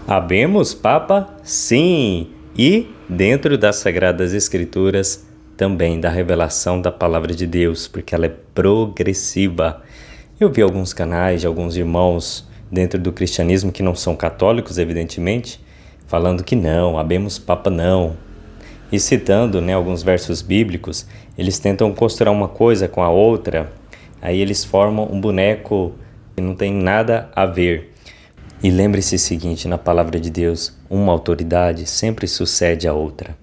Habemos Papa? Sim! E dentro das Sagradas Escrituras, também da revelação da Palavra de Deus, porque ela é progressiva. Eu vi alguns canais de alguns irmãos dentro do cristianismo que não são católicos, evidentemente, falando que não, habemos Papa não. E citando alguns versos bíblicos, eles tentam costurar uma coisa com a outra, aí eles formam um boneco que não tem nada a ver. E lembre-se o seguinte, na palavra de Deus, uma autoridade sempre sucede a outra.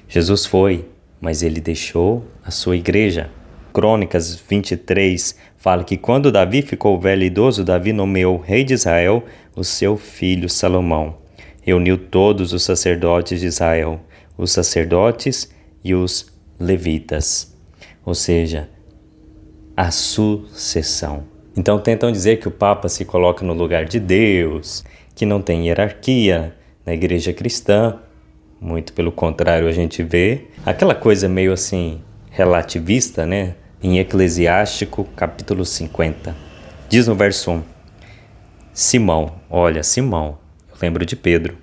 Jesus foi, mas ele deixou a sua igreja. Crônicas 23 fala que quando Davi ficou velho e idoso, Davi nomeou rei de Israel o seu filho Salomão. Reuniu todos os sacerdotes de Israel, os sacerdotes e os levitas, ou seja, a sucessão. Então tentam dizer que o Papa se coloca no lugar de Deus, que não tem hierarquia na igreja cristã. Muito pelo contrário, a gente vê aquela coisa meio assim relativista, em Eclesiástico, capítulo 50. Diz no verso 1, Simão, eu lembro de Pedro,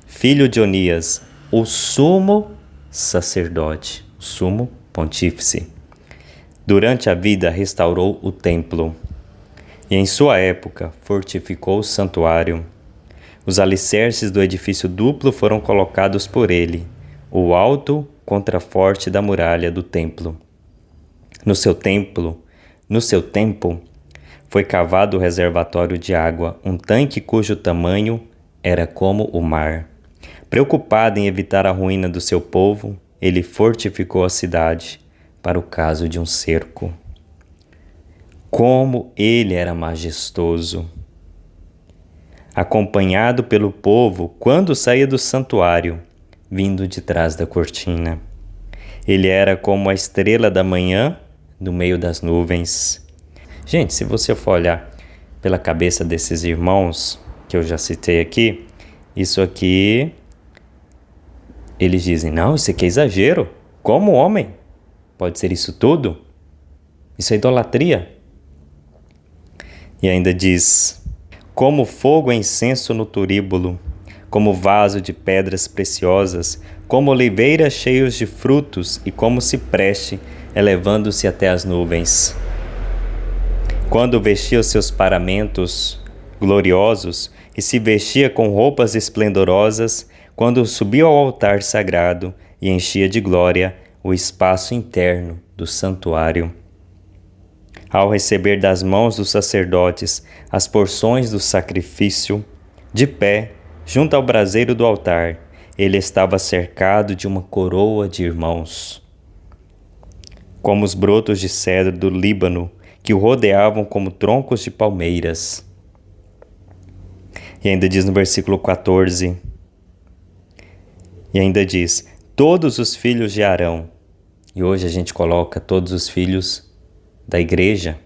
filho de Onias, o sumo sacerdote, o sumo pontífice, durante a vida restaurou o templo e em sua época fortificou o santuário. Os alicerces do edifício duplo foram colocados por ele, o alto contraforte da muralha do templo. No seu tempo, foi cavado o reservatório de água, um tanque cujo tamanho era como o mar. Preocupado em evitar a ruína do seu povo, ele fortificou a cidade para o caso de um cerco. Como ele era majestoso! Acompanhado pelo povo quando saía do santuário, vindo de trás da cortina. Ele era como a estrela da manhã no meio das nuvens. Gente, se você for olhar pela cabeça desses irmãos que eu já citei aqui, isso aqui, eles dizem, não, isso aqui é exagero. Como homem pode ser isso tudo? Isso é idolatria. E ainda diz, como fogo e incenso no turíbulo, como vaso de pedras preciosas, como oliveiras cheios de frutos e como cipreste, elevando-se até as nuvens. Quando vestia os seus paramentos gloriosos e se vestia com roupas esplendorosas, quando subia ao altar sagrado e enchia de glória o espaço interno do santuário. Ao receber das mãos dos sacerdotes as porções do sacrifício, de pé, junto ao braseiro do altar, ele estava cercado de uma coroa de irmãos, como os brotos de cedro do Líbano, que o rodeavam como troncos de palmeiras. E ainda diz no versículo 14, todos os filhos de Arão, e hoje a gente coloca todos os filhos da igreja,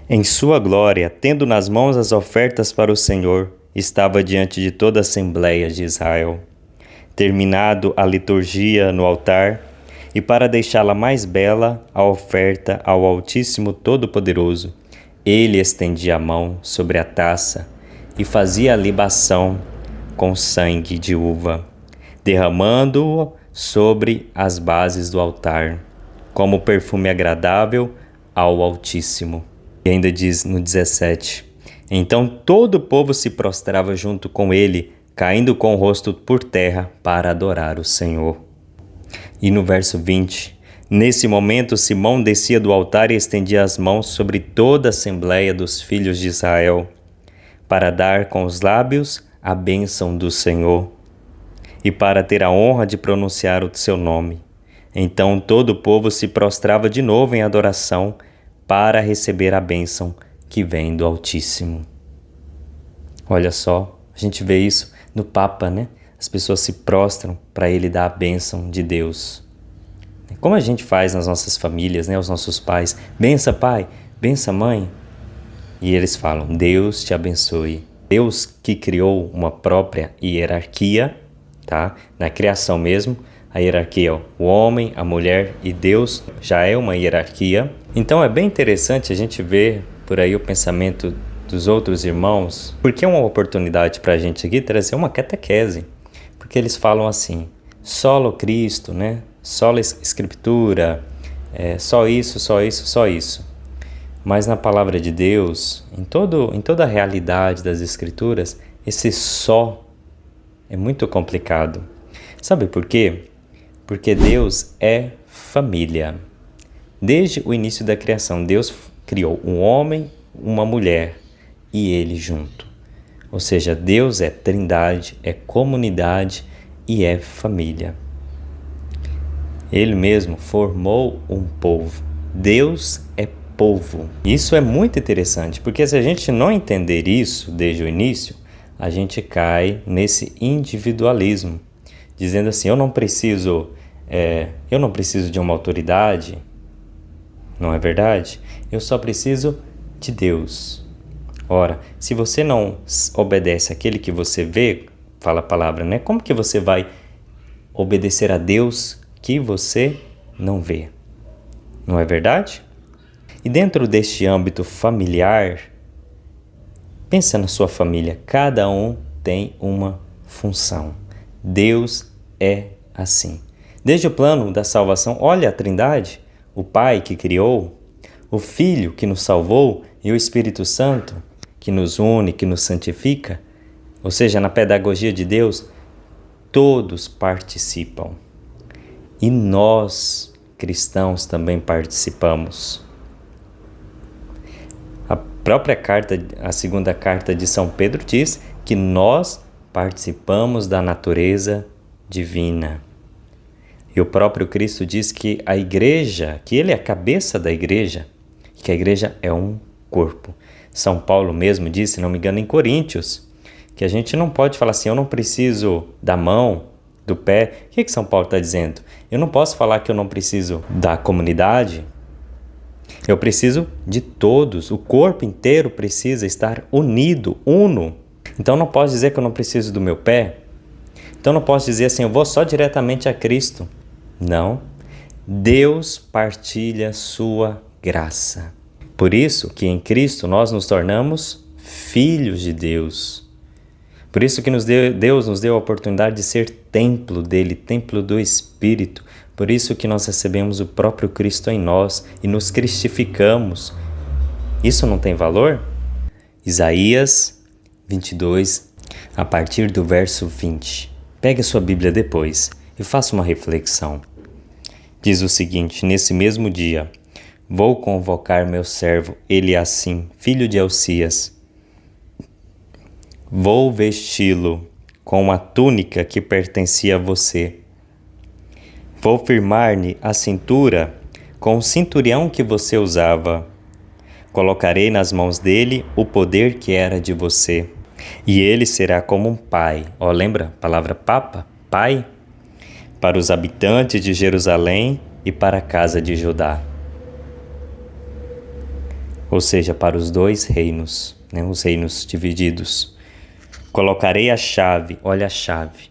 em sua glória, tendo nas mãos as ofertas para o Senhor, estava diante de toda a Assembleia de Israel. Terminado a liturgia no altar, e para deixá-la mais bela, a oferta ao Altíssimo Todo-Poderoso, ele estendia a mão sobre a taça e fazia a libação com sangue de uva, derramando-o sobre as bases do altar, como perfume agradável ao Altíssimo. E ainda diz no 17, então todo o povo se prostrava junto com ele, caindo com o rosto por terra para adorar o Senhor. E no verso 20, nesse momento Simão descia do altar e estendia as mãos sobre toda a Assembleia dos filhos de Israel, para dar com os lábios a bênção do Senhor, e para ter a honra de pronunciar o seu nome. Então todo o povo se prostrava de novo em adoração para receber a bênção que vem do Altíssimo. Olha só, a gente vê isso no Papa, As pessoas se prostram para ele dar a bênção de Deus. Como a gente faz nas nossas famílias, os nossos pais, bença pai, bença mãe. E eles falam, Deus te abençoe. Deus que criou uma própria hierarquia, na criação mesmo, a hierarquia, o homem, a mulher e Deus já é uma hierarquia. Então é bem interessante a gente ver por aí o pensamento dos outros irmãos, porque é uma oportunidade para a gente aqui trazer uma catequese, porque eles falam assim, solo Cristo, né? Solo Escritura, só isso, só isso, só isso. Mas na palavra de Deus, em toda a realidade das Escrituras, esse só é muito complicado. Sabe por quê? Porque Deus é família. Desde o início da criação, Deus criou um homem, uma mulher e ele junto. Ou seja, Deus é trindade, é comunidade e é família. Ele mesmo formou um povo. Deus é povo. Isso é muito interessante, porque se a gente não entender isso desde o início, a gente cai nesse individualismo, dizendo assim, eu não preciso de uma autoridade, não é verdade? Eu só preciso de Deus. Ora, se você não obedece àquele que você vê, fala a palavra, né? Como que você vai obedecer a Deus que você não vê? Não é verdade? E dentro deste âmbito familiar, pensa na sua família, cada um tem uma função. Deus é assim. Desde o plano da salvação, olha a Trindade, o Pai que criou, o Filho que nos salvou e o Espírito Santo que nos une, que nos santifica. Ou seja, na pedagogia de Deus, todos participam. E nós, cristãos, também participamos. A própria carta, a segunda carta de São Pedro diz que nós participamos da natureza divina. E o próprio Cristo diz que a igreja, que ele é a cabeça da igreja, que a igreja é um corpo. São Paulo mesmo disse, se não me engano, em Coríntios, que a gente não pode falar assim, eu não preciso da mão, do pé. O que São Paulo está dizendo? Eu não posso falar que eu não preciso da comunidade. Eu preciso de todos. O corpo inteiro precisa estar unido, uno. Então não posso dizer que eu não preciso do meu pé. Então não posso dizer assim, eu vou só diretamente a Cristo. Não. Deus partilha sua graça. Por isso que em Cristo nós nos tornamos filhos de Deus. Por isso que Deus nos deu a oportunidade de ser templo dele, templo do Espírito. Por isso que nós recebemos o próprio Cristo em nós e nos cristificamos. Isso não tem valor? Isaías 22, a partir do verso 20. Pegue a sua Bíblia depois e faça uma reflexão. Diz o seguinte, nesse mesmo dia, vou convocar meu servo Eliacim, filho de Elcias. Vou vesti-lo com a túnica que pertencia a você. Vou firmar-lhe a cintura com o cinturão que você usava. Colocarei nas mãos dele o poder que era de você. E ele será como um pai. Lembra a palavra papa? Pai? Para os habitantes de Jerusalém e para a casa de Judá. Ou seja, para os dois reinos, né? Os reinos divididos. Colocarei a chave, olha a chave.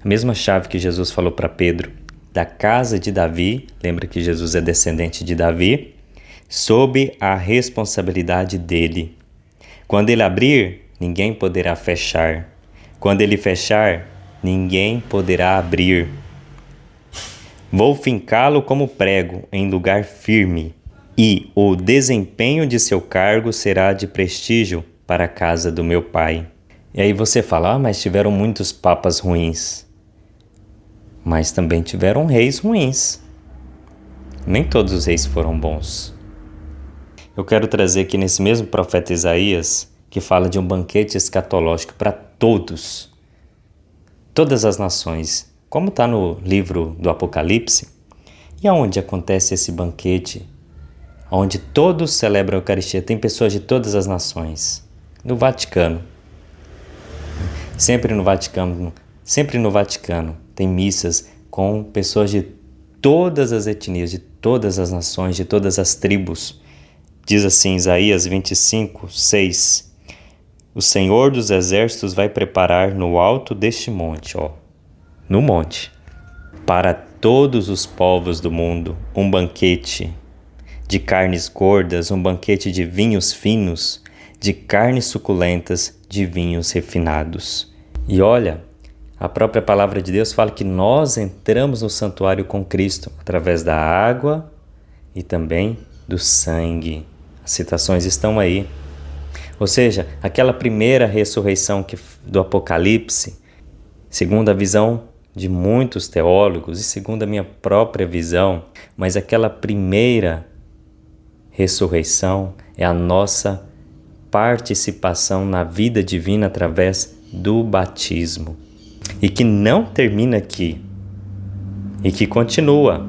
A mesma chave que Jesus falou para Pedro, da casa de Davi, lembra que Jesus é descendente de Davi, sob a responsabilidade dele. Quando ele abrir, ninguém poderá fechar. Quando ele fechar, ninguém poderá abrir. Vou fincá-lo como prego em lugar firme, e o desempenho de seu cargo será de prestígio para a casa do meu pai. E aí você fala, mas tiveram muitos papas ruins. Mas também tiveram reis ruins. Nem todos os reis foram bons. Eu quero trazer aqui nesse mesmo profeta Isaías, que fala de um banquete escatológico para todas as nações, como está no livro do Apocalipse. E aonde acontece esse banquete? Onde todos celebram a Eucaristia, tem pessoas de todas as nações. No Vaticano. Sempre no Vaticano tem missas com pessoas de todas as etnias, de todas as nações, de todas as tribos. Diz assim Isaías 25, 6. O Senhor dos Exércitos vai preparar no alto deste monte, no monte, para todos os povos do mundo, um banquete de carnes gordas, um banquete de vinhos finos, de carnes suculentas, de vinhos refinados. E olha, a própria palavra de Deus fala que nós entramos no santuário com Cristo através da água e também do sangue. As citações estão aí. Ou seja, aquela primeira ressurreição do Apocalipse, segundo a visão de muitos teólogos e segundo a minha própria visão, mas aquela primeira ressurreição é a nossa participação na vida divina através do batismo. E que não termina aqui, e que continua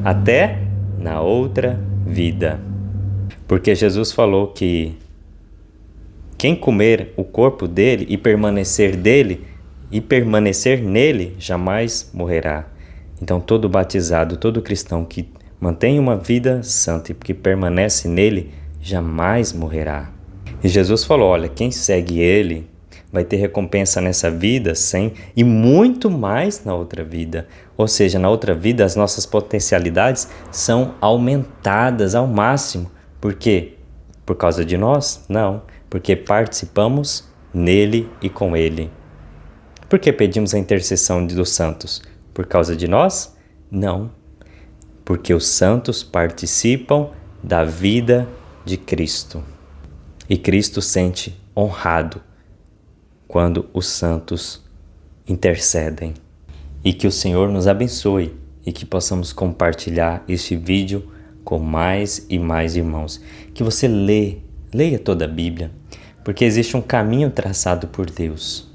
até na outra vida. Porque Jesus falou que quem comer o corpo dele e permanecer nele, jamais morrerá. Então todo batizado, todo cristão que mantém uma vida santa e que permanece nele, jamais morrerá. E Jesus falou, olha, quem segue ele vai ter recompensa nessa vida, e muito mais na outra vida. Ou seja, na outra vida as nossas potencialidades são aumentadas ao máximo. Por quê? Por causa de nós? Não, porque participamos nele e com ele. Por que pedimos a intercessão dos santos? Por causa de nós? Não, porque os santos participam da vida de Cristo. E Cristo sente honrado quando os santos intercedem. E que o Senhor nos abençoe e que possamos compartilhar este vídeo com mais e mais irmãos. Que você leia toda a Bíblia, porque existe um caminho traçado por Deus.